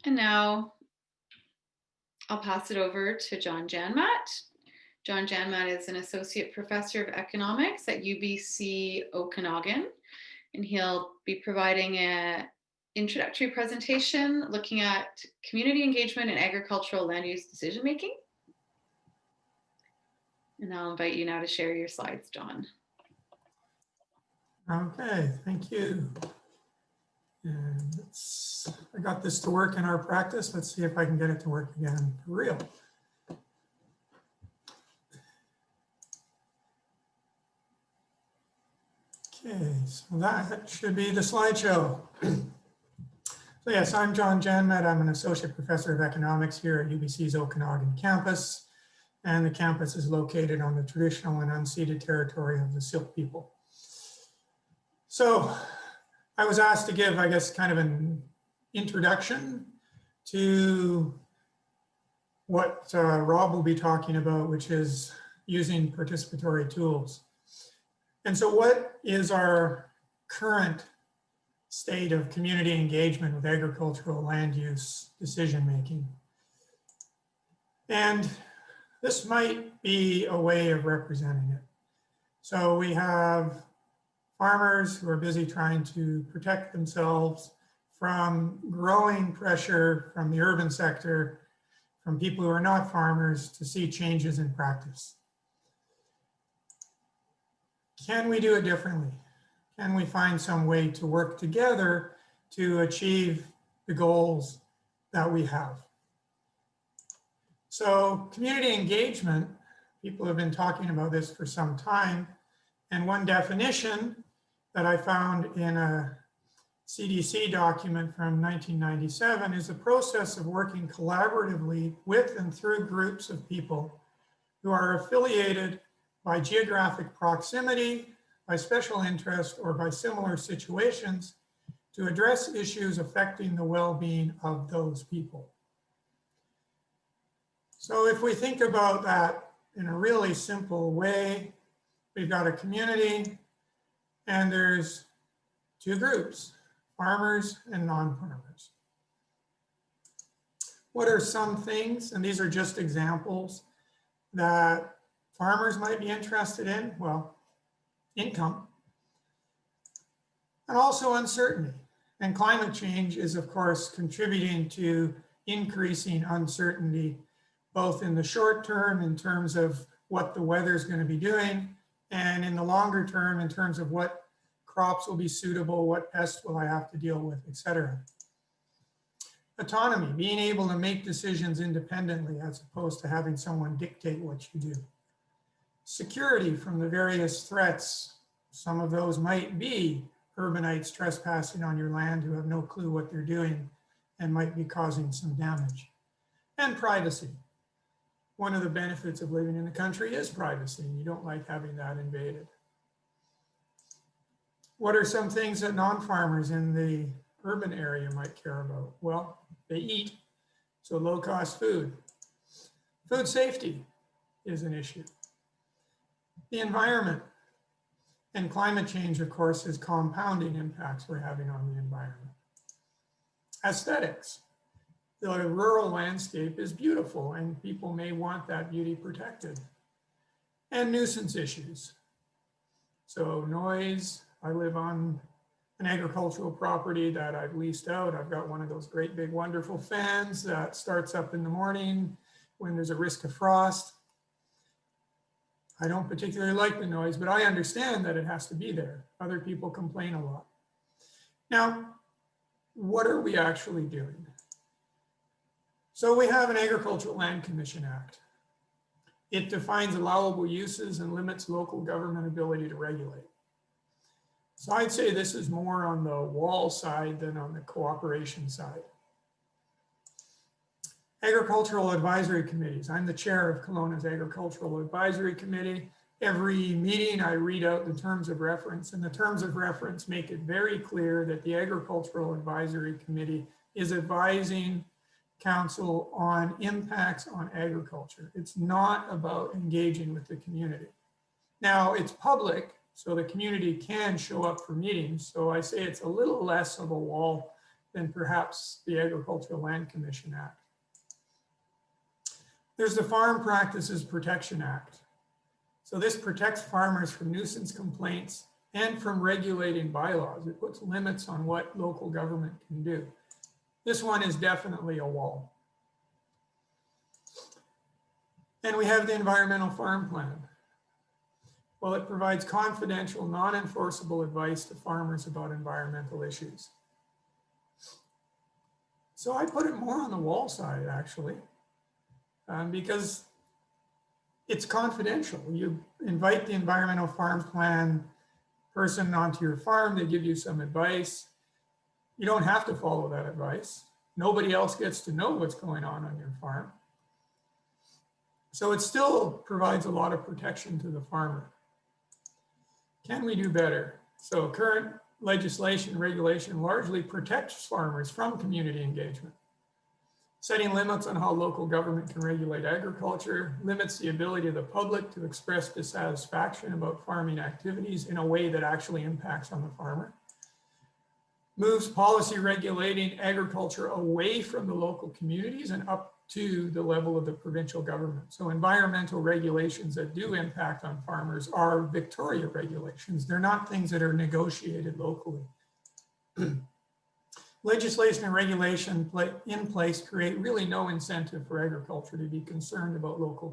And now I'll pass it over to John Janmaat. John Janmaat is an associate professor of economics at UBC Okanagan, and he'll be providing an introductory presentation looking at community engagement in agricultural land use decision making. And I'll invite you now to share your slides, John. Okay, thank you. And I got this to work in our practice. Let's see if I can get it to work again for real. Okay, so that should be the slideshow. So yes, I'm John Janmaat. I'm an associate professor of economics here at UBC's Okanagan campus. And the campus is located on the traditional and unceded territory of the Silt people. So I was asked to give, I guess, kind of an introduction to what Rob will be talking about, which is using participatory tools. And so what is our current state of community engagement with agricultural land use decision making? And this might be a way of representing it. So we have farmers who are busy trying to protect themselves from growing pressure from the urban sector, from people who are not farmers, to see changes in practice. Can we do it differently? Can we find some way to work together to achieve the goals that we have? So community engagement, people have been talking about this for some time. And one definition that I found in a CDC document from 1997 is a process of working collaboratively with and through groups of people who are affiliated by geographic proximity, by special interest, or by similar situations to address issues affecting the well-being of those people. So if we think about that in a really simple way, we've got a community and there's two groups, farmers and non-farmers. What are some things, and these are just examples, that farmers might be interested in? Well, income, and also uncertainty. And climate change is, of course, contributing to increasing uncertainty, both in the short term in terms of what the weather is going to be doing, and in the longer term in terms of what crops will be suitable, what pests will I have to deal with, etc. Autonomy, being able to make decisions independently as opposed to having someone dictate what you do. Security from the various threats. Some of those might be urbanites trespassing on your land who have no clue what they're doing and might be causing some damage. And privacy. One of the benefits of living in the country is privacy. You don't like having that invaded. What are some things that non-farmers in the urban area might care about? Well, they eat, so low-cost food. Food safety is an issue. The environment and climate change, of course, is compounding impacts we're having on the environment. Aesthetics. The rural landscape is beautiful and people may want that beauty protected. And nuisance issues. So noise, I live on an agricultural property that I've leased out. I've got one of those great big wonderful fans that starts up in the morning when there's a risk of frost. I don't particularly like the noise, but I understand that it has to be there. Other people complain a lot. Now, what are we actually doing? So we have an Agricultural Land Commission Act. It defines allowable uses and limits local government ability to regulate. So I'd say this is more on the wall side than on the cooperation side. Agricultural advisory committees. I'm the chair of Kelowna's Agricultural Advisory Committee. Every meeting I read out the terms of reference, and the terms of reference make it very clear that the Agricultural Advisory Committee is advising council on impacts on agriculture. It's not about engaging with the community. Now it's public, so the community can show up for meetings. So I say it's a little less of a wall than perhaps the Agricultural Land Commission Act. There's the Farm Practices Protection Act. So this protects farmers from nuisance complaints and from regulating bylaws. It puts limits on what local government can do. This one is definitely a wall. And we have the Environmental Farm Plan. Well, it provides confidential, non-enforceable advice to farmers about environmental issues. So I put it more on the wall side, actually, because it's confidential. You invite the Environmental Farm Plan person onto your farm, they give you some advice. You don't have to follow that advice. Nobody else gets to know what's going on your farm. So it still provides a lot of protection to the farmer. Can we do better? So current legislation, regulation largely protects farmers from community engagement. Setting limits on how local government can regulate agriculture limits the ability of the public to express dissatisfaction about farming activities in a way that actually impacts on the farmer. Moves policy regulating agriculture away from the local communities and up to the level of the provincial government. So environmental regulations that do impact on farmers are Victoria regulations. They're not things that are negotiated locally. Legislation and regulation in place create really no incentive for agriculture to be concerned about local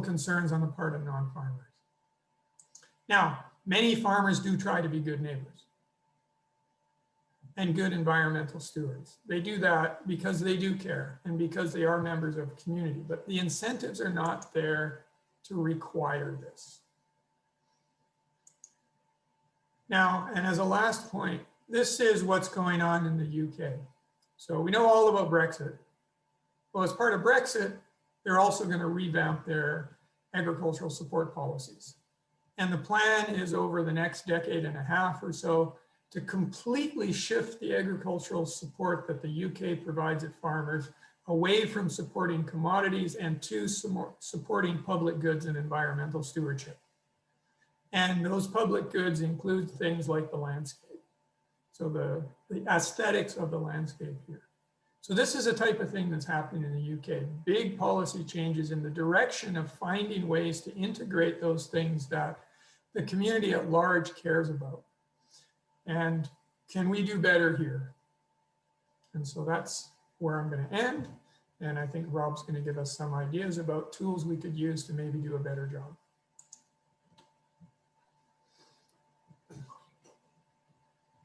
concerns on the part of non-farmers. Now, many farmers do try to be good neighbors and good environmental stewards. They do that because they do care and because they are members of a community, but the incentives are not there to require this. Now, and as a last point, this is what's going on in the UK. So we know all about Brexit. Well, as part of Brexit, they're also going to revamp their agricultural support policies. And the plan is over the next decade and a half or so to completely shift the agricultural support that the UK provides at farmers away from supporting commodities and to supporting public goods and environmental stewardship. And those public goods include things like the landscape. So the aesthetics of the landscape here. So this is a type of thing that's happening in the UK. Big policy changes in the direction of finding ways to integrate those things that the community at large cares about. And can we do better here? And so that's where I'm going to end. And I think Rob's going to give us some ideas about tools we could use to maybe do a better job.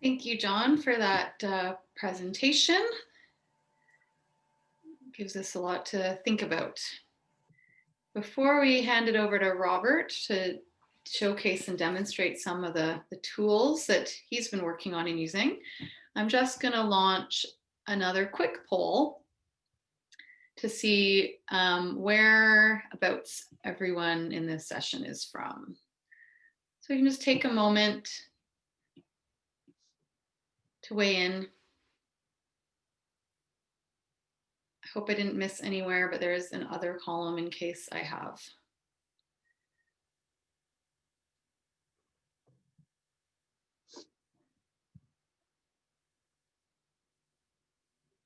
Thank you, John, for that presentation. Gives us a lot to think about. Before we hand it over to Robert to showcase and demonstrate some of the tools that he's been working on and using, I'm just going to launch another quick poll to see whereabouts everyone in this session is from. So you can just take a moment to weigh in. I hope I didn't miss anywhere, but there is an other column in case I have.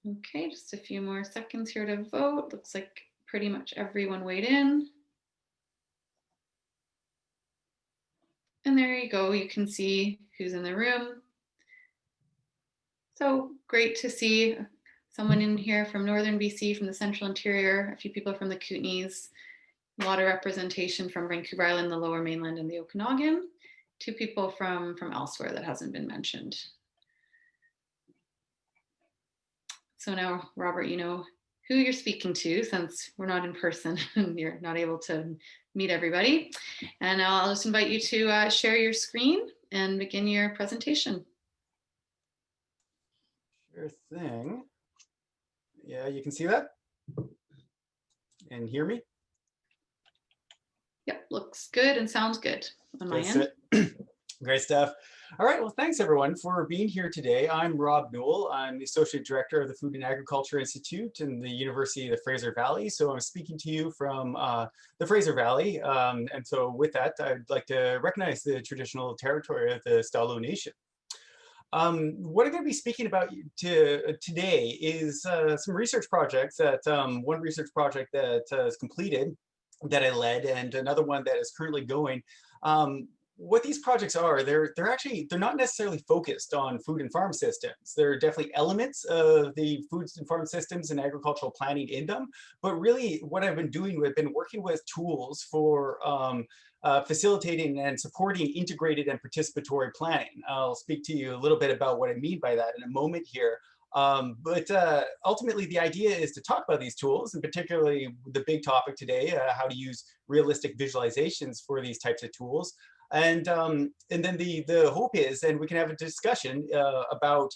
Okay, just a few more seconds here to vote. Looks like pretty much everyone weighed in. And there you go, you can see who's in the room. So great to see someone in here from Northern BC, from the Central Interior, a few people from the Kootenays, a lot of representation from Vancouver Island, the Lower Mainland, and the Okanagan, 2 people from elsewhere that hasn't been mentioned. So now, Robert, you know who you're speaking to since we're not in person and you're not able to meet everybody. And I'll just invite you to share your screen and begin your presentation. Sure thing. Yeah, you can see that and hear me? Yep, looks good and sounds good on my end. Great stuff. All right, well, thanks everyone for being here today. I'm Rob Newell. I'm the Associate Director of the Food and Agriculture Institute in the University of the Fraser Valley. So I'm speaking to you from the Fraser Valley. And so with that, I'd like to recognize the traditional territory of the Stalo Nation. What I'm going to be speaking about today is some research projects that one research project that is completed that I led, and another one that is currently going. What these projects are, they're not necessarily focused on food and farm systems. There are definitely elements of the food and farm systems and agricultural planning in them, but really what I've been doing, I've been working with tools for facilitating and supporting integrated and participatory planning. I'll speak to you a little bit about what I mean by that in a moment here. But ultimately, the idea is to talk about these tools, and particularly the big topic today, how to use realistic visualizations for these types of tools. And then the hope is, and we can have a discussion about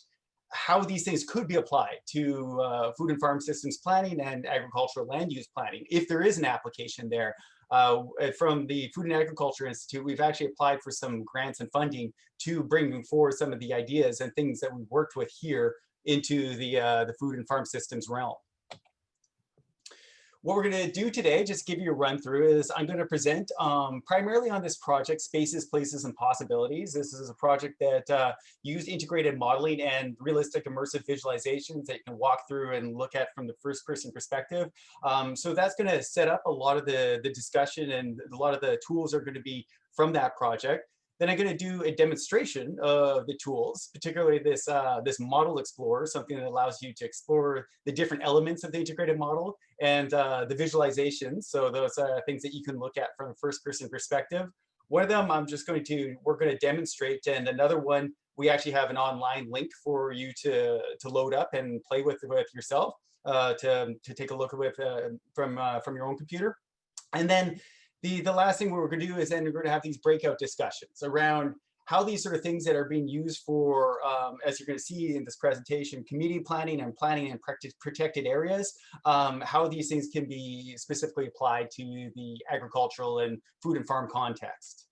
how these things could be applied to food and farm systems planning and agricultural land use planning, if there is an application there. From the Food and Agriculture Institute, we've actually applied for some grants and funding to bring forward some of the ideas and things that we've worked with here into the food and farm systems realm. What we're going to do today, just give you a run through, is I'm going to present primarily on this project, Spaces, Places, and Possibilities. This is a project that used integrated modeling and realistic immersive visualizations that you can walk through and look at from the first person perspective. So that's going to set up a lot of the discussion, and a lot of the tools are going to be from that project. Then I'm going to do a demonstration of the tools, particularly this model explorer, something that allows you to explore the different elements of the integrated model and the visualizations. So those are things that you can look at from a first person perspective. One of them we're going to demonstrate, and another one, we actually have an online link for you to load up and play with yourself, to take a look with from your own computer. And then the last thing we're going to do is then we're going to have these breakout discussions around how these sort of things that are being used for, as you're going to see in this presentation, community planning and planning in protected areas, how these things can be specifically applied to the agricultural and food and farm context.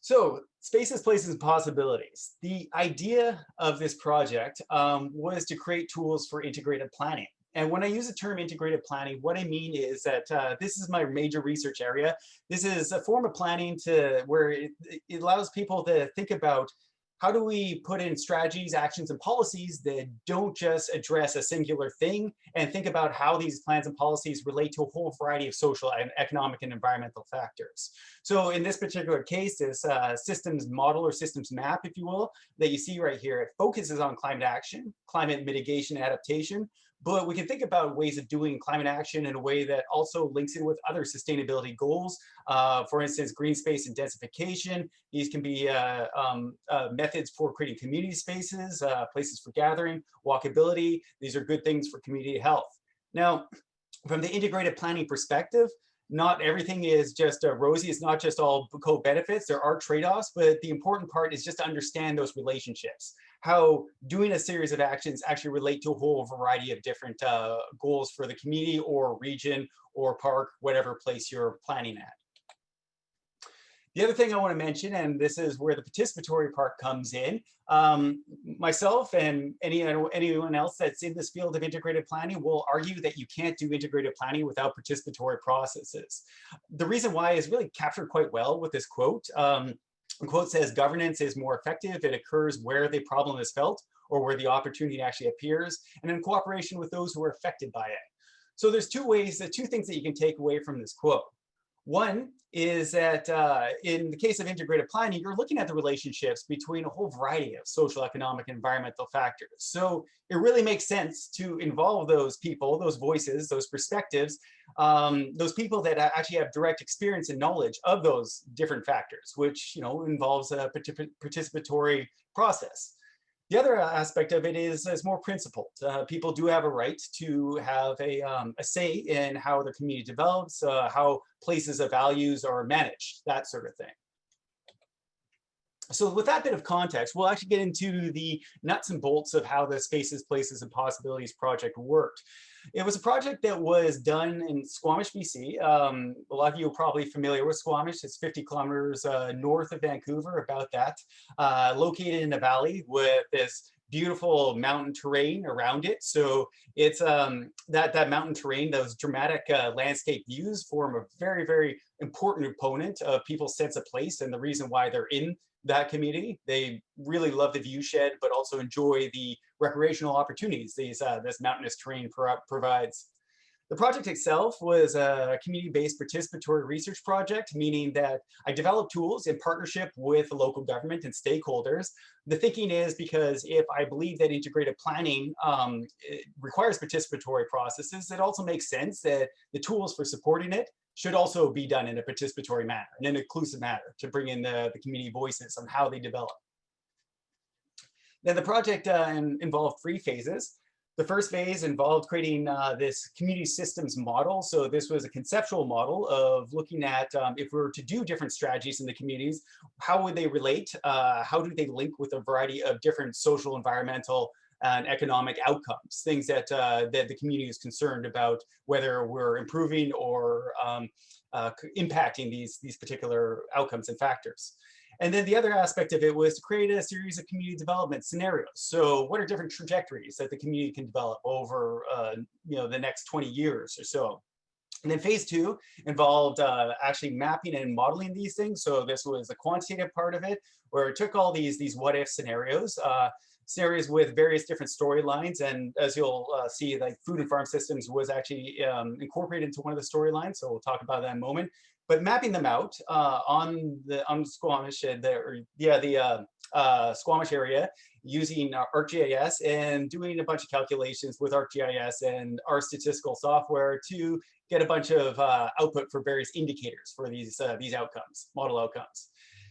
So, Spaces, Places, and Possibilities. The idea of this project was to create tools for integrated planning. And when I use the term integrated planning, what I mean is that this is my major research area. This is a form of planning where it allows people to think about how do we put in strategies, actions, and policies that don't just address a singular thing, and think about how these plans and policies relate to a whole variety of social and economic and environmental factors. So in this particular case, this systems model or systems map, if you will, that you see right here, it focuses on climate action, climate mitigation, adaptation. But we can think about ways of doing climate action in a way that also links in with other sustainability goals. For instance, green space intensification. These can be methods for creating community spaces, places for gathering, walkability. These are good things for community health. Now, from the integrated planning perspective, not everything is just rosy. It's not just all co-benefits. There are trade-offs, but the important part is just to understand those relationships, how doing a series of actions actually relate to a whole variety of different goals for the community or region or park, whatever place you're planning at. The other thing I want to mention, and this is where the participatory part comes in, myself and anyone else that's in this field of integrated planning will argue that you can't do integrated planning without participatory processes. The reason why is really captured quite well with this quote. The quote says, "Governance is more effective. It occurs where the problem is felt or where the opportunity actually appears, and in cooperation with those who are affected by it." So there's two things that you can take away from this quote. One is that in the case of integrated planning, you're looking at the relationships between a whole variety of social, economic, and environmental factors. So it really makes sense to involve those people, those voices, those perspectives, those people that actually have direct experience and knowledge of those different factors, which involves a participatory process. The other aspect of it is more principled. People do have a right to have a say in how the community develops, how places of values are managed, that sort of thing. So with that bit of context, we'll actually get into the nuts and bolts of how the Spaces, Places, and Possibilities project worked. It was a project that was done in Squamish, BC. A lot of you are probably familiar with Squamish. It's 50 kilometers north of Vancouver, about that, located in a valley with this beautiful mountain terrain around it. So it's that mountain terrain, those dramatic landscape views form a very, very important component of people's sense of place and the reason why they're in that community. They really love the viewshed, but also enjoy the recreational opportunities this mountainous terrain provides. The project itself was a community-based participatory research project, meaning that I developed tools in partnership with the local government and stakeholders. The thinking is because if I believe that integrated planning requires participatory processes, it also makes sense that the tools for supporting it should also be done in a participatory manner, in an inclusive manner, to bring in the community voices on how they develop. Then the project involved 3 phases. The first phase involved creating this community systems model. So this was a conceptual model of looking at if we were to do different strategies in the communities, how would they relate? How do they link with a variety of different social, environmental, and economic outcomes, things that, that the community is concerned about, whether we're improving or impacting these particular outcomes and factors. And then the other aspect of it was to create a series of community development scenarios. So what are different trajectories that the community can develop over the next 20 years or so? And then phase 2 involved actually mapping and modeling these things. So this was the quantitative part of it, where it took all these what if scenarios, scenarios with various different storylines. And as you'll see, like food and farm systems was actually incorporated into one of the storylines. So we'll talk about that in a moment. But mapping them out on Squamish, Squamish area using ArcGIS and doing a bunch of calculations with ArcGIS and our statistical software to get a bunch of output for various indicators for these outcomes, model outcomes.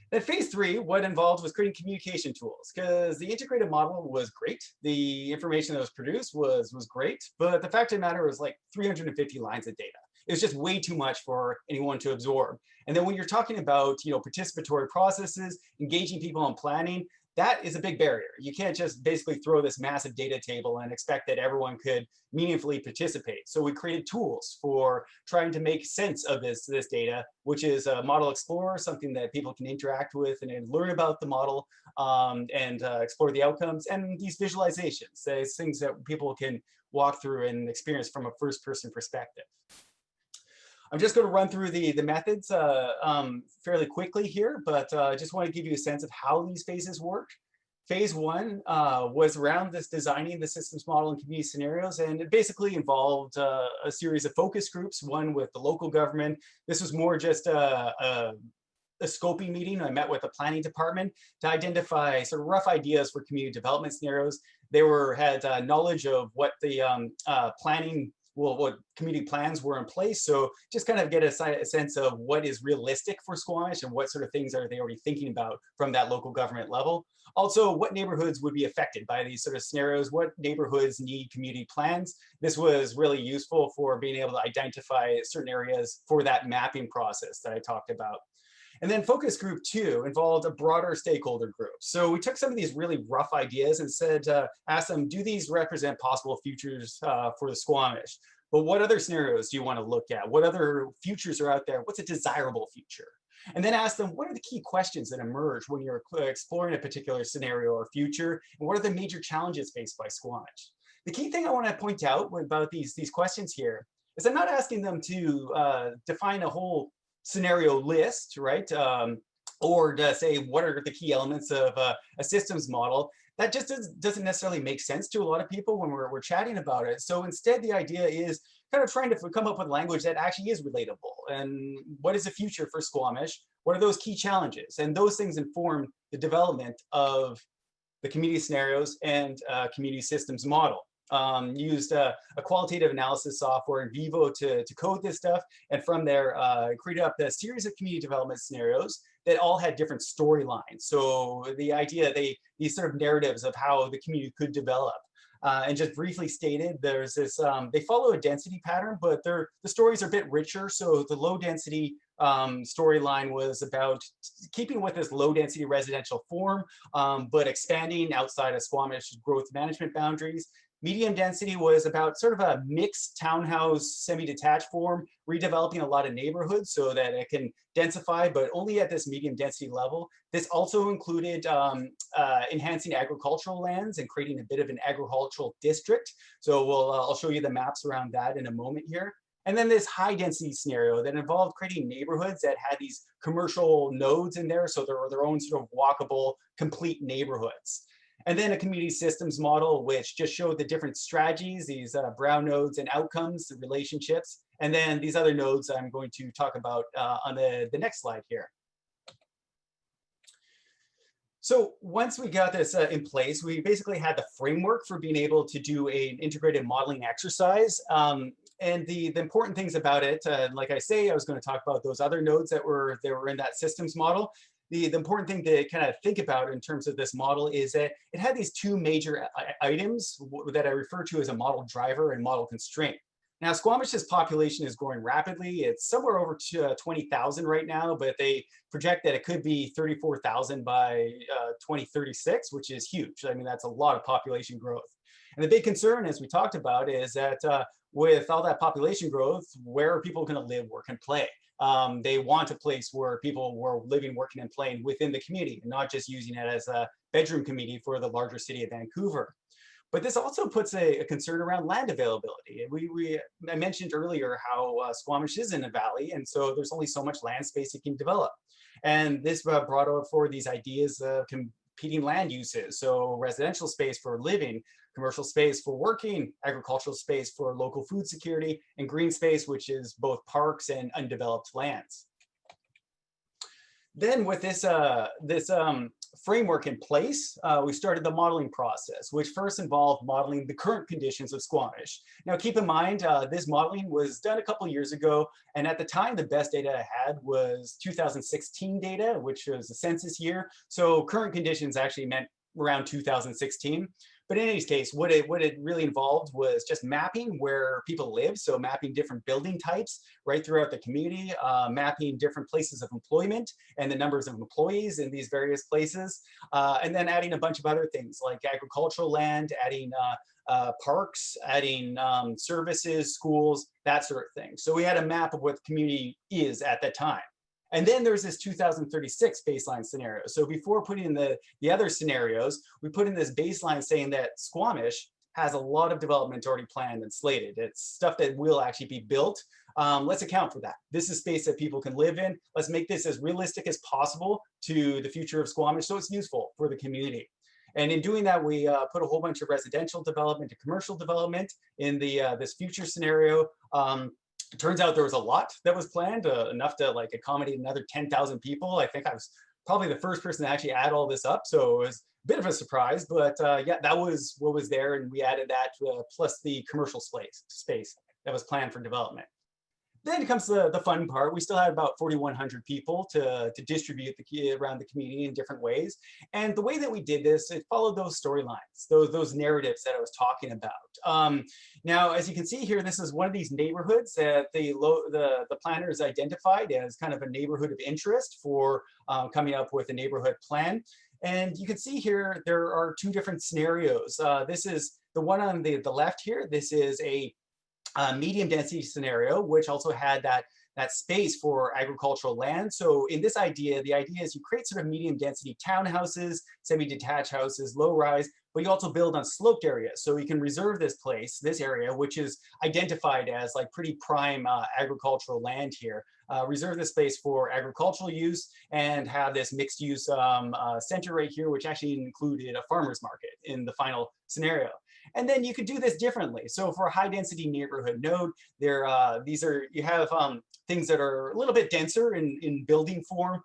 Then phase 3, what involved was creating communication tools, because the integrated model was great. The information that was produced was great, but the fact of the matter was like 350 lines of data. It was just way too much for anyone to absorb. And then when you're talking about, participatory processes, engaging people in planning, that is a big barrier. You can't just basically throw this massive data table and expect that everyone could meaningfully participate. So we created tools for trying to make sense of this data, which is a model explorer, something that people can interact with and learn about the model and explore the outcomes, and these visualizations, these things that people can walk through and experience from a first-person perspective. I'm just going to run through the methods fairly quickly here, but I just want to give you a sense of how these phases work. Phase 1 was around this designing the systems model and community scenarios, and it basically involved a series of focus groups, one with the local government. This was more just a scoping meeting. I met with the planning department to identify sort of rough ideas for community development scenarios. They had knowledge of what the what community plans were in place. So just kind of get a sense of what is realistic for Squamish and what sort of things are they already thinking about from that local government level. Also, what neighborhoods would be affected by these sort of scenarios? What neighborhoods need community plans? This was really useful for being able to identify certain areas for that mapping process that I talked about. And then focus group 2 involved a broader stakeholder group. So we took some of these really rough ideas and said, asked them, do these represent possible futures for the Squamish? But what other scenarios do you want to look at? What other futures are out there? What's a desirable future? And then ask them, what are the key questions that emerge when you're exploring a particular scenario or future? And what are the major challenges faced by Squamish? The key thing I want to point out about these questions here is I'm not asking them to define a whole scenario list, right? Or to say what are the key elements of a systems model. That just doesn't necessarily make sense to a lot of people when we're chatting about it. So instead, the idea is kind of trying to come up with language that actually is relatable. And what is the future for Squamish? What are those key challenges? And those things inform the development of the community scenarios and community systems model. Used a qualitative analysis software in Vivo to code this stuff, and from there created up a series of community development scenarios that all had different storylines. So the idea, these sort of narratives of how the community could develop. And just briefly stated, there's this, they follow a density pattern, but the stories are a bit richer. So the low density storyline was about keeping with this low density residential form, but expanding outside of Squamish growth management boundaries. Medium density was about sort of a mixed townhouse, semi-detached form, redeveloping a lot of neighborhoods so that it can densify, but only at this medium density level. This also included enhancing agricultural lands and creating a bit of an agricultural district. So I'll show you the maps around that in a moment here. And then this high density scenario that involved creating neighborhoods that had these commercial nodes in there. So there were their own sort of walkable, complete neighborhoods. And then a community systems model, which just showed the different strategies, these brown nodes and outcomes, the relationships. And then these other nodes I'm going to talk about on the next slide here. So once we got this in place, we basically had the framework for being able to do an integrated modeling exercise. And the important things about it, like I say, I was going to talk about those other nodes that were in that systems model. The important thing to kind of think about in terms of this model is that it had these two major items that I refer to as a model driver and model constraint. Now, Squamish's population is growing rapidly. It's somewhere over 20,000 right now, but they project that it could be 34,000 by 2036, which is huge. I mean, that's a lot of population growth. And the big concern, as we talked about, is that with all that population growth, where are people going to live, work, and play? They want a place where people were living, working, and playing within the community, and not just using it as a bedroom community for the larger city of Vancouver. But this also puts a concern around land availability. I mentioned earlier how Squamish is in a valley, and so there's only so much land space it can develop. And this brought out for these ideas of competing land uses. So residential space for living, commercial space for working, agricultural space for local food security, and green space, which is both parks and undeveloped lands. Then with this framework in place, we started the modeling process, which first involved modeling the current conditions of Squamish. Now, keep in mind, this modeling was done a couple years ago, and at the time, the best data I had was 2016 data, which was the census year. So current conditions actually meant around 2016. But in any case, what it really involved was just mapping where people live. So mapping different building types right throughout the community, mapping different places of employment and the numbers of employees in these various places, and then adding a bunch of other things like agricultural land, adding parks, adding services, schools, that sort of thing. So we had a map of what the community is at that time. And then there's this 2036 baseline scenario. So before putting in the other scenarios, we put in this baseline saying that Squamish has a lot of development already planned and slated. It's stuff that will actually be built. Let's account for that. This is space that people can live in. Let's make this as realistic as possible to the future of Squamish so it's useful for the community. And in doing that, we put a whole bunch of residential development and commercial development in this future scenario. It turns out there was a lot that was planned, enough to like accommodate another 10,000 people. I think I was probably the first person to actually add all this up. So it was a bit of a surprise, but yeah, that was what was there. And we added that plus the commercial space that was planned for development. Then comes the fun part. We still had about 4,100 people to distribute around the community in different ways. And the way that we did this, it followed those storylines, those narratives that I was talking about. Now, as you can see here, this is one of these neighborhoods that the planners identified as kind of a neighborhood of interest for coming up with a neighborhood plan. And you can see here, there are two different scenarios. This is the one on the left here. This is a medium density scenario, which also had that space for agricultural land. So in this idea, the idea is you create sort of medium density townhouses, semi-detached houses, low rise, but you also build on sloped areas. So you can reserve this area, which is identified as like pretty prime agricultural land here. Reserve this space for agricultural use and have this mixed use center right here, which actually included a farmer's market in the final scenario. And then you could do this differently. So for a high density neighborhood node, you have things that are a little bit denser in building form.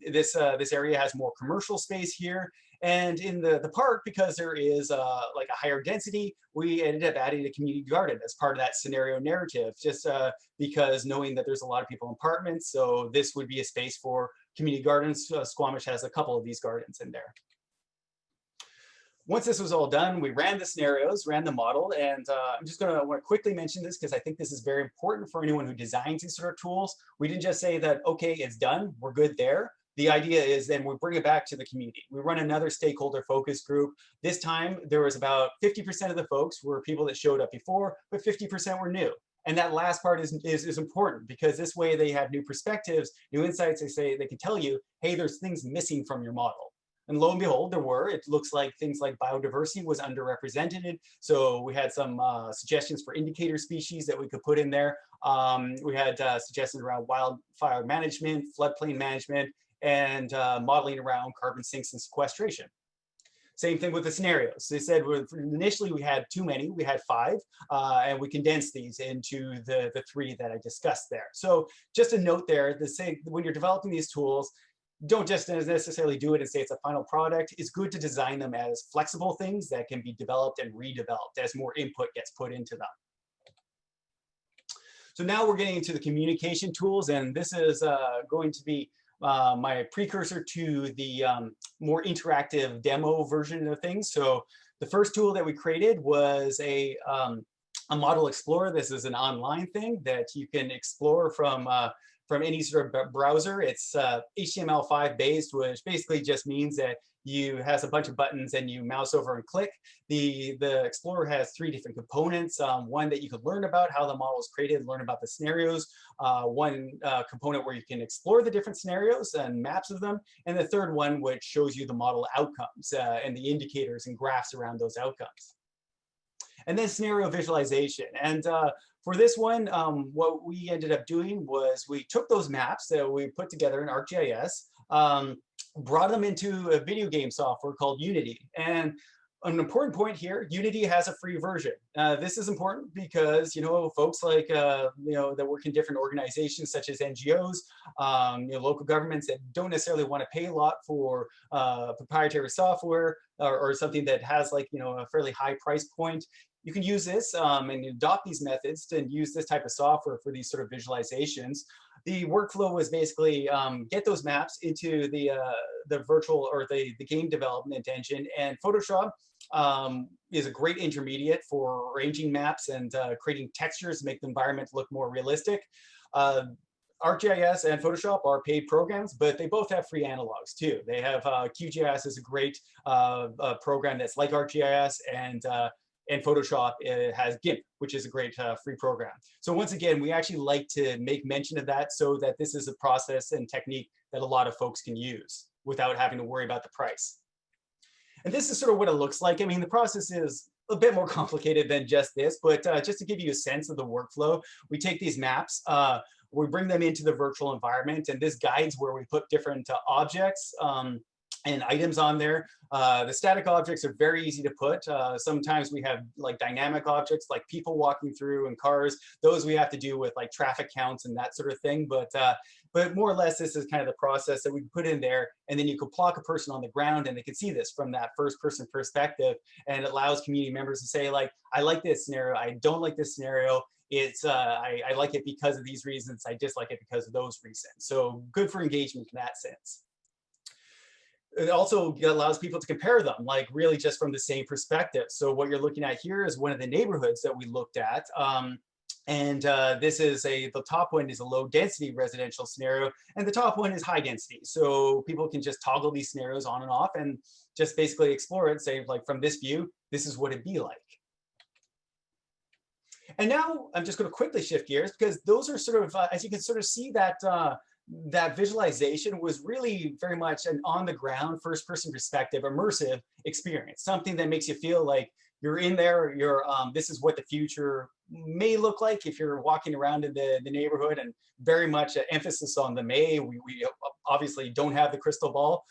This area has more commercial space here. And in the park, because there is like a higher density, we ended up adding a community garden as part of that scenario narrative, just because knowing that there's a lot of people in apartments. So this would be a space for community gardens. Squamish has a couple of these gardens in there. Once this was all done, we ran the scenarios, ran the model, and I'm just going to want to quickly mention this because I think this is very important for anyone who designs these sort of tools. We didn't just say that, okay, it's done, we're good there. The idea is then we bring it back to the community. We run another stakeholder focus group. This time, there was about 50% of the folks were people that showed up before, but 50% were new. And that last part is important because this way they have new perspectives, new insights. They can tell you, hey, there's things missing from your model. And lo and behold, there were. It looks like things like biodiversity was underrepresented. So we had some suggestions for indicator species that we could put in there. We had suggestions around wildfire management, floodplain management, and modeling around carbon sinks and sequestration. Same thing with the scenarios. They said initially we had too many, we had 5, and we condensed these into the 3 that I discussed there. So just a note there, to say when you're developing these tools, don't just necessarily do it and say it's a final product. It's good to design them as flexible things that can be developed and redeveloped as more input gets put into them. So now we're getting into the communication tools, and this is going to be my precursor to the more interactive demo version of things. So the first tool that we created was a model explorer. This is an online thing that you can explore from any sort of browser. It's HTML5 based, which basically just means that you has a bunch of buttons and you mouse over and click. The Explorer has 3 different components. One that you can learn about how the model is created, learn about the scenarios. One component where you can explore the different scenarios and maps of them. And the third one which shows you the model outcomes and the indicators and graphs around those outcomes. And then scenario visualization. And for this one, what we ended up doing was we took those maps that we put together in ArcGIS, brought them into a video game software called Unity. And an important point here, Unity has a free version. This is important because, folks like, that work in different organizations such as NGOs, local governments that don't necessarily want to pay a lot for proprietary software or something that has like, a fairly high price point. You can use this and adopt these methods to use this type of software for these sort of visualizations. The workflow was basically get those maps into the virtual or the game development engine, and Photoshop is a great intermediate for arranging maps and creating textures to make the environment look more realistic. ArcGIS and Photoshop are paid programs, but they both have free analogs too. They have QGIS is a great program that's like ArcGIS, and Photoshop has GIMP, which is a great free program. So once again, we actually like to make mention of that so that this is a process and technique that a lot of folks can use without having to worry about the price. And this is sort of what it looks like. I mean, the process is a bit more complicated than just this, but just to give you a sense of the workflow, we take these maps, we bring them into the virtual environment, and this guides where we put different objects and items on there. The static objects are very easy to put. Sometimes we have like dynamic objects like people walking through and cars. Those we have to do with like traffic counts and that sort of thing. But more or less, this is kind of the process that we can put in there, and then you could plot a person on the ground and they can see this from that first person perspective, and it allows community members to say like, I like this scenario, I don't like this scenario. It's I like it because of these reasons, I dislike it because of those reasons. So good for engagement in that sense. It also allows people to compare them, like really just from the same perspective. So what you're looking at here is one of the neighborhoods that we looked at. This is the top one is a low density residential scenario, and the top one is high density. So people can just toggle these scenarios on and off and just basically explore it, say like from this view, this is what it'd be like. And now I'm just going to quickly shift gears because those are sort of, as you can sort of see that that visualization was really very much an on-the-ground, first-person perspective, immersive experience, something that makes you feel like you're in there, this is what the future may look like if you're walking around in the neighborhood, and very much an emphasis on the may. We obviously don't have the crystal ball,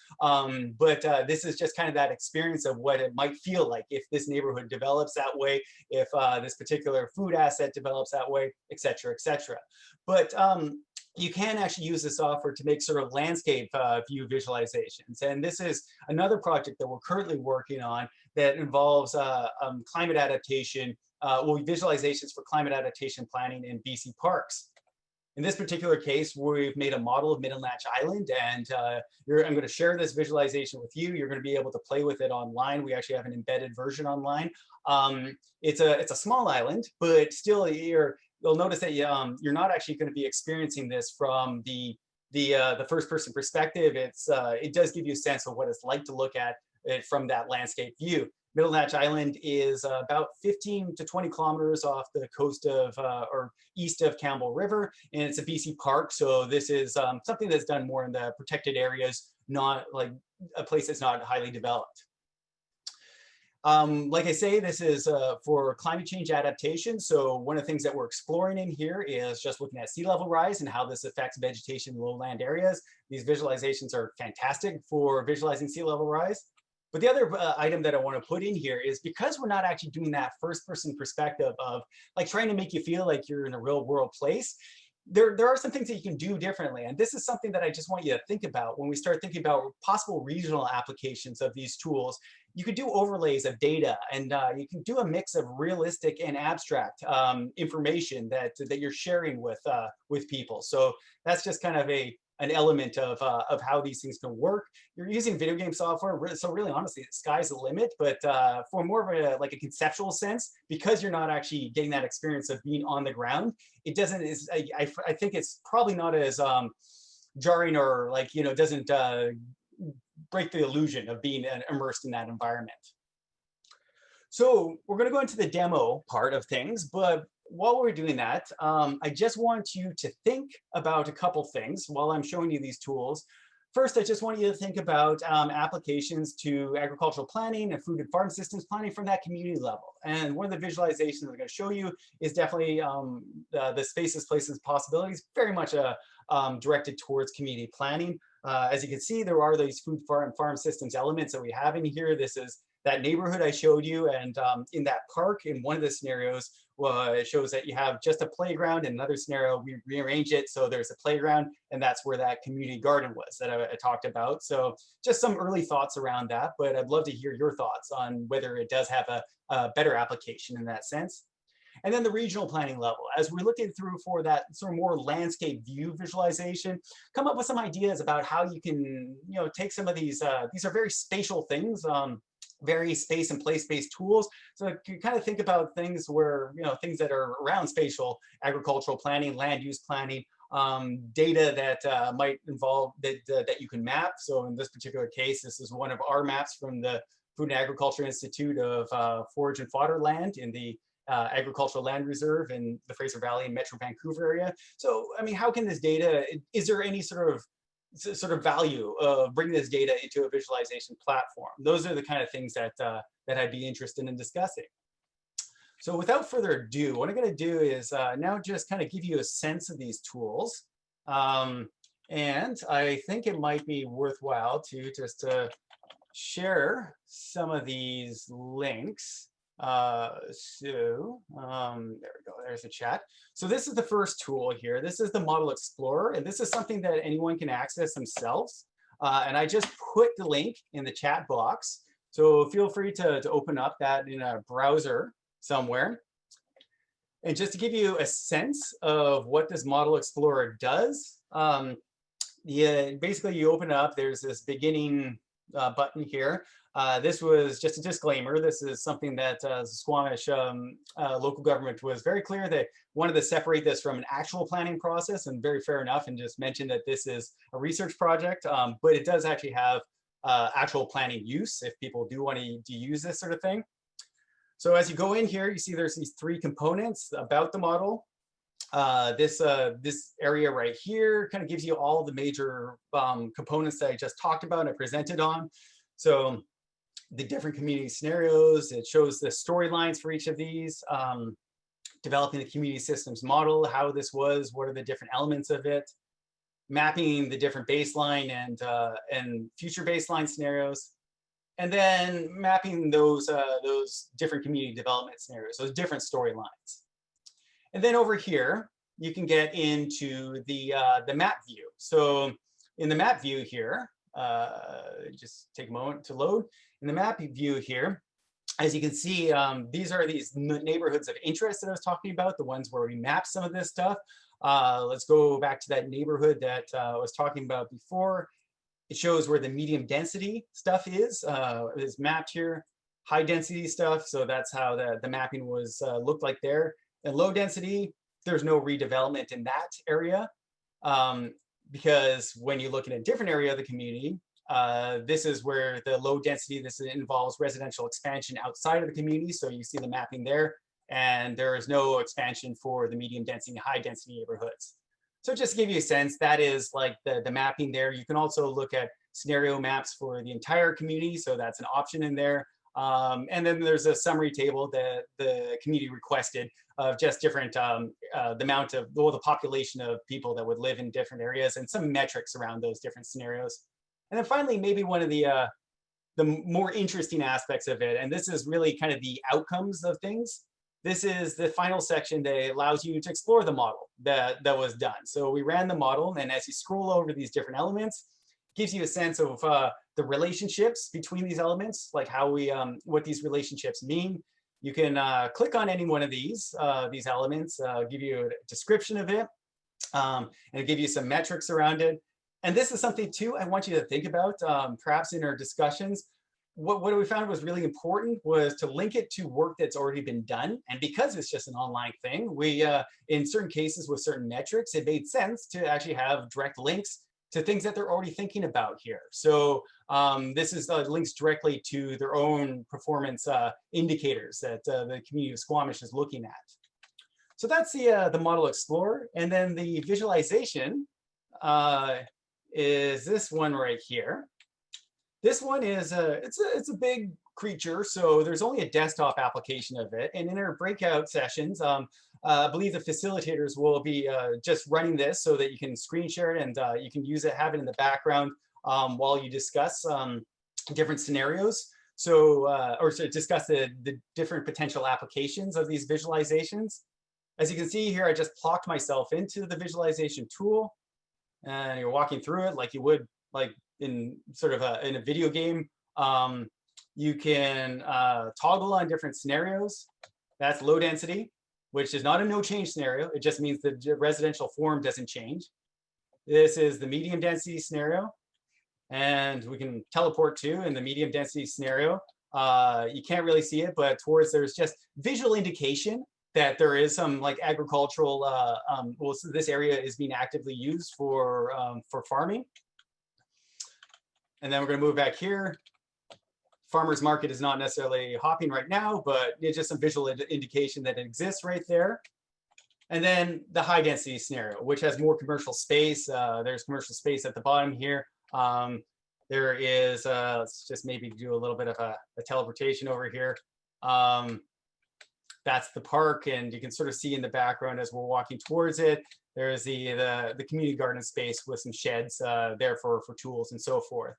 but this is just kind of that experience of what it might feel like if this neighborhood develops that way, if this particular food asset develops that way, et cetera, et cetera. But you can actually use the software to make sort of landscape view visualizations. And this is another project that we're currently working on that involves climate adaptation, visualizations for climate adaptation planning in BC parks. In this particular case, we've made a model of Mitlenatch Island, and I'm going to share this visualization with you. You're going to be able to play with it online. We actually have an embedded version online. It's a small island, but still you'll notice that you're not actually going to be experiencing this from the first-person perspective. It does give you a sense of what it's like to look at it from that landscape view. Mitlenatch Island is about 15 to 20 kilometers off the coast of, or east of Campbell River, and it's a BC park. So this is something that's done more in the protected areas, not like a place that's not highly developed. Like I say, this is for climate change adaptation. So one of the things that we're exploring in here is just looking at sea level rise and how this affects vegetation in lowland areas. These visualizations are fantastic for visualizing sea level rise. But the other item that I want to put in here is, because we're not actually doing that first person perspective of like trying to make you feel like you're in a real world place, there are some things that you can do differently. And this is something that I just want you to think about when we start thinking about possible regional applications of these tools. You could do overlays of data, and you can do a mix of realistic and abstract information that you're sharing with people. So that's just kind of an element of how these things can work. You're using video game software, so really honestly, the sky's the limit. But for more of a conceptual sense, because you're not actually getting that experience of being on the ground, it doesn't. I think it's probably not as jarring, or like, you know, doesn't break the illusion of being immersed in that environment. So we're going to go into the demo part of things, but while we're doing that, I just want you to think about a couple things while I'm showing you these tools. First, I just want you to think about applications to agricultural planning and food and farm systems planning from that community level. And one of the visualizations I'm going to show you is definitely the spaces, places, possibilities, very much directed towards community planning. As you can see, there are these food and farm systems elements that we have in here. This is that neighborhood I showed you, and in that park, in one of the scenarios, it shows that you have just a playground. In another scenario, we rearrange it so there's a playground, and that's where that community garden was that I talked about. So just some early thoughts around that, but I'd love to hear your thoughts on whether it does have a better application in that sense. And then the regional planning level, as we're looking through for that sort of more landscape view visualization, come up with some ideas about how you can, you know, take some of these are very spatial things, very space and place-based tools. So you kind of think about things where, you know, things that are around spatial agricultural planning, land use planning, data that might involve that you can map. So in this particular case, this is one of our maps from the Food and Agriculture Institute of forage and fodder land in the agricultural land reserve in the Fraser Valley and Metro Vancouver area. So, I mean, how can this data, is there any sort of value of bringing this data into a visualization platform? Those are the kind of things that I'd be interested in discussing. So without further ado, what I'm going to do is now just kind of give you a sense of these tools. And I think it might be worthwhile to just share some of these links. There we go, there's the chat. So this is the first tool here. This is the Model Explorer, and this is something that anyone can access themselves. And I just put the link in the chat box. So feel free to open up that in a browser somewhere. And just to give you a sense of what this Model Explorer does, basically you open it up, there's this beginning button here. This was just a disclaimer. This is something that the Squamish local government was very clear they wanted to separate this from an actual planning process, and very fair enough, and just mention that this is a research project, but it does actually have actual planning use if people do want to use this sort of thing. So as you go in here, you see there's these three components about the model. This area right here kind of gives you all the major components that I just talked about and I presented on. So the different community scenarios, it shows the storylines for each of these, developing the community systems model, how this was, what are the different elements of it, mapping the different baseline and future baseline scenarios, and then mapping those different community development scenarios, those different storylines. And then over here, you can get into the map view. So in the map view here, just take a moment to load. In the map view here, as you can see, these are these neighborhoods of interest that I was talking about, the ones where we map some of this stuff. Let's go back to that neighborhood that I was talking about before. It shows where the medium density stuff is mapped here. High density stuff, so that's how the mapping was looked like there. And low density, there's no redevelopment in that area, because when you look in a different area of the community, This is where the low density, this involves residential expansion outside of the community. So you see the mapping there, and there is no expansion for the medium density, high density neighborhoods. So just to give you a sense, that is like the mapping there. You can also look at scenario maps for the entire community. So that's an option in there. And then there's a summary table that the community requested of just different, the amount of, well, the population of people that would live in different areas and some metrics around those different scenarios. And then finally, maybe one of the more interesting aspects of it, and this is really kind of the outcomes of things. This is the final section that allows you to explore the model that was done. So we ran the model, and as you scroll over these different elements, it gives you a sense of the relationships between these elements, like how we, what these relationships mean. You can click on any one of these elements, give you a description of it, and give you some metrics around it. And this is something too I want you to think about, perhaps in our discussions. What we found was really important was to link it to work that's already been done. And because it's just an online thing, we, in certain cases with certain metrics, it made sense to actually have direct links to things that they're already thinking about here. So this is links directly to their own performance indicators that the community of Squamish is looking at. So that's the Model Explorer. And then the visualization is this one right here. This one is it's a big creature, so there's only a desktop application of it. And in our breakout sessions, I believe the facilitators will be just running this so that you can screen share it and you can use it, have it in the background while you discuss different scenarios. So, or to discuss the different potential applications of these visualizations. As you can see here, I just plopped myself into the visualization tool, and you're walking through it like you would like in sort of in a video game. You can toggle on different scenarios. That's low density, which is not a no change scenario. It just means the residential form doesn't change. This is the medium density scenario. And we can teleport to in the medium density scenario. You can't really see it, but towards there's just visual indication that there is some like agricultural, well, so this area is being actively used for farming. And then we're going to move back here. Farmers market is not necessarily hopping right now, but it's just some visual indication that it exists right there. And then the high density scenario, which has more commercial space. There's commercial space at the bottom here. There is, let's just maybe do a little bit of a teleportation over here. That's the park, and you can sort of see in the background as we're walking towards it, there's the community garden space with some sheds there for tools and so forth.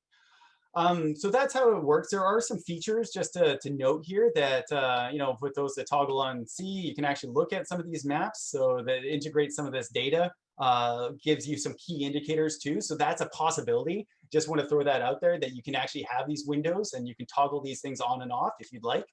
So that's how it works. There are some features just to note here that, you know, with those that toggle on C, you can actually look at some of these maps. So that integrates some of this data, gives you some key indicators too. So that's a possibility. Just want to throw that out there that you can actually have these windows and you can toggle these things on and off if you'd like.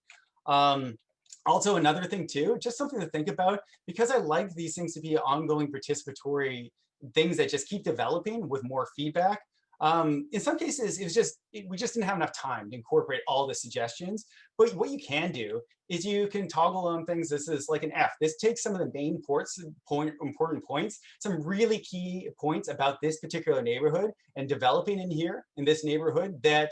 Also, another thing too, just something to think about, because I like these things to be ongoing participatory things that just keep developing with more feedback. In some cases, we just didn't have enough time to incorporate all the suggestions. But what you can do is you can toggle on things. This is like an F. This takes some of the main important points, some really key points about this particular neighborhood and developing in here in this neighborhood that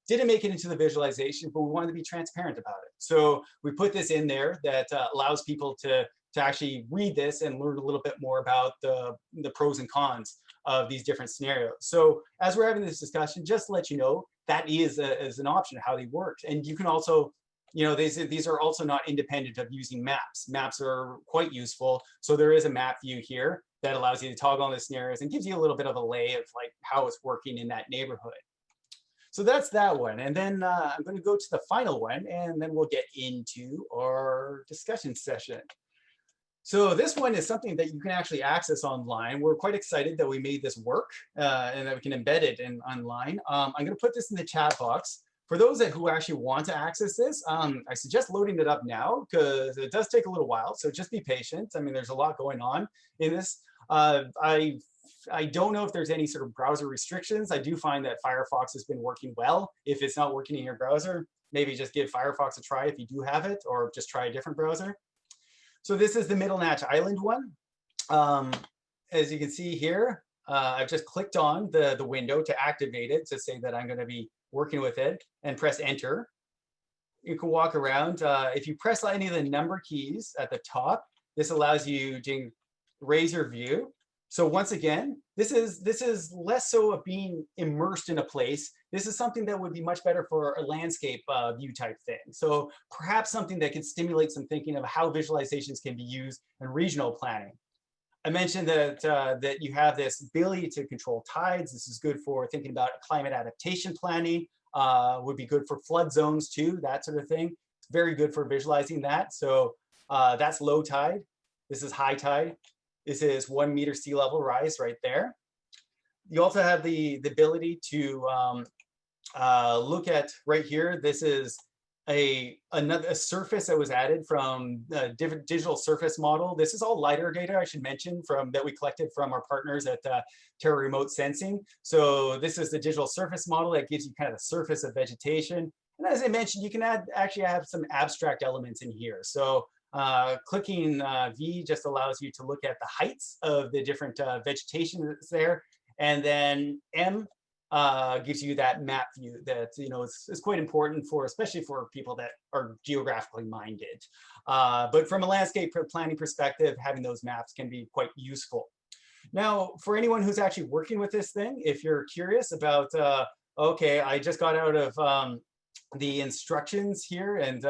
didn't make it into the visualization, but we wanted to be transparent about it. So we put this in there that allows people to actually read this and learn a little bit more about the pros and cons of these different scenarios. So as we're having this discussion, just to let you know, that is an option how they work. And you can also, you know, these are also not independent of using maps. Maps are quite useful. So there is a map view here that allows you to toggle on the scenarios and gives you a little bit of a lay of like how it's working in that neighborhood. So that's that one. And then I'm going to go to the final one, and then we'll get into our discussion session. So this one is something that you can actually access online. We're quite excited that we made this work and that we can embed it online. I'm going to put this in the chat box. For those who actually want to access this, I suggest loading it up now because it does take a little while. So just be patient. I mean, there's a lot going on in this. I don't know if there's any sort of browser restrictions. I do find that Firefox has been working well. If it's not working in your browser, maybe just give Firefox a try if you do have it, or just try a different browser. So this is the Mitlenatch Island one. As you can see here, I've just clicked on the window to activate it to say that I'm going to be working with it and press enter. You can walk around. If you press any of the number keys at the top, this allows you to raise your view. So once again, this is less so of being immersed in a place. This is something that would be much better for a landscape view type thing. So perhaps something that could stimulate some thinking of how visualizations can be used in regional planning. I mentioned that that you have this ability to control tides. This is good for thinking about climate adaptation planning. Would be good for flood zones too, that sort of thing. It's very good for visualizing that. So that's low tide. This is high tide. This is 1 meter sea level rise right there. You also have the ability to look at right here. This is a surface that was added from a digital surface model. This is all LiDAR data, I should mention, that we collected from our partners at Terra Remote Sensing. So this is the digital surface model that gives you kind of the surface of vegetation. And as I mentioned, you can actually have some abstract elements in here. So clicking V just allows you to look at the heights of the different vegetation that's there. And then M gives you that map view that is quite important for, especially for people that are geographically minded. But from a landscape planning perspective, having those maps can be quite useful. Now, for anyone who's actually working with this thing, if you're curious about, okay, I just got out of the instructions here, and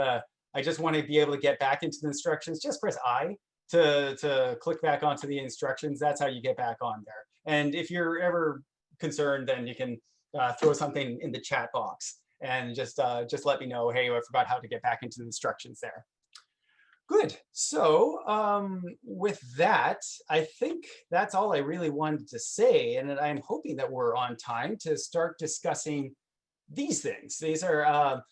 I just want to be able to get back into the instructions, just press I to click back onto the instructions. That's how you get back on there. And if you're ever concerned, then you can throw something in the chat box and just let me know, hey, I forgot how to get back into the instructions there. Good. So with that, I think that's all I really wanted to say. And I'm hoping that we're on time to start discussing these things. These are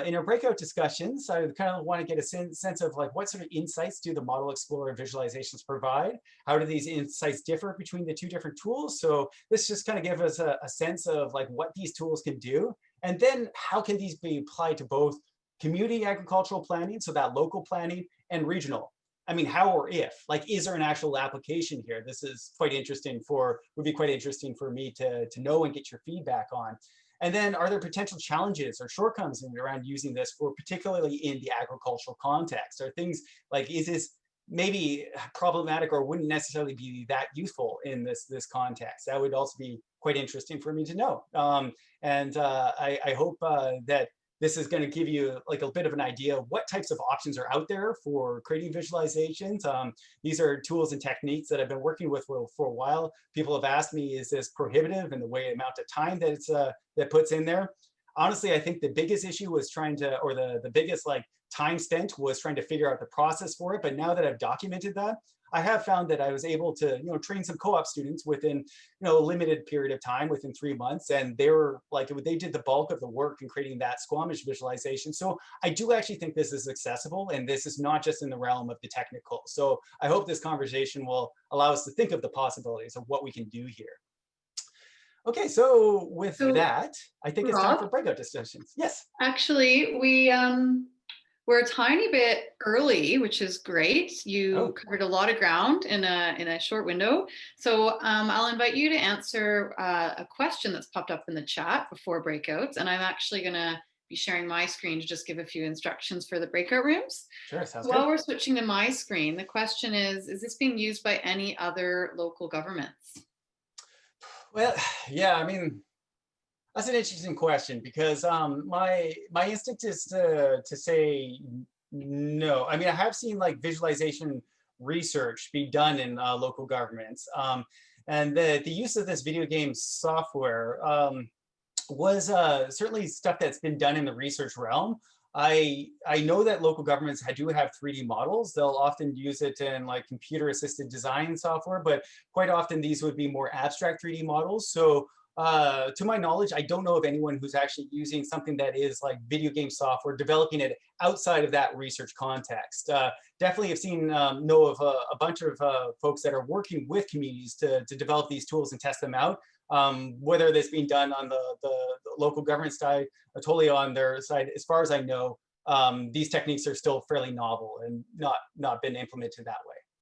in our breakout discussions. I kind of want to get a sense of like what sort of insights do the Model Explorer visualizations provide? How do these insights differ between the two different tools? So this just kind of gives us a sense of like what these tools can do. And then how can these be applied to both community agricultural planning, so that local planning, and regional? I mean, how or if, like, is there an actual application here? This is quite interesting would be quite interesting for me to know and get your feedback on. And then are there potential challenges or shortcomings around using this for particularly in the agricultural context? Are things like, is this maybe problematic or wouldn't necessarily be that useful in this context? That would also be quite interesting for me to know. I hope that this is going to give you like a bit of an idea of what types of options are out there for creating visualizations. These are tools and techniques that I've been working with for a while. People have asked me, is this prohibitive in the amount of time that it's that puts in there? Honestly, I think the biggest issue was the biggest like time spent was trying to figure out the process for it. But now that I've documented that, I have found that I was able to, train some co-op students within, a limited period of time, within 3 months, and they did the bulk of the work in creating that Squamish visualization. So I do actually think this is accessible, and this is not just in the realm of the technical. So I hope this conversation will allow us to think of the possibilities of what we can do here. Okay, so with that, I think it's time for breakout discussions. Yes. Actually, we're a tiny bit early, which is great. You covered a lot of ground in a short window. So I'll invite you to answer a question that's popped up in the chat before breakouts. And I'm actually going to be sharing my screen to just give a few instructions for the breakout rooms. Sure, sounds good. While we're switching to my screen, the question is this being used by any other local governments? Well, yeah, I mean, that's an interesting question because my instinct is to say no. I mean, I have seen like visualization research be done in local governments, and the use of this video game software was certainly stuff that's been done in the research realm. I know that local governments do have 3D models. They'll often use it in like computer-assisted design software, but quite often these would be more abstract 3D models. So to my knowledge, I don't know of anyone who's actually using something that is like video game software, developing it outside of that research context. Definitely have seen, know of a bunch of folks that are working with communities to develop these tools and test them out. Whether that's being done on the local government side or totally on their side, as far as I know, these techniques are still fairly novel and not been implemented that way.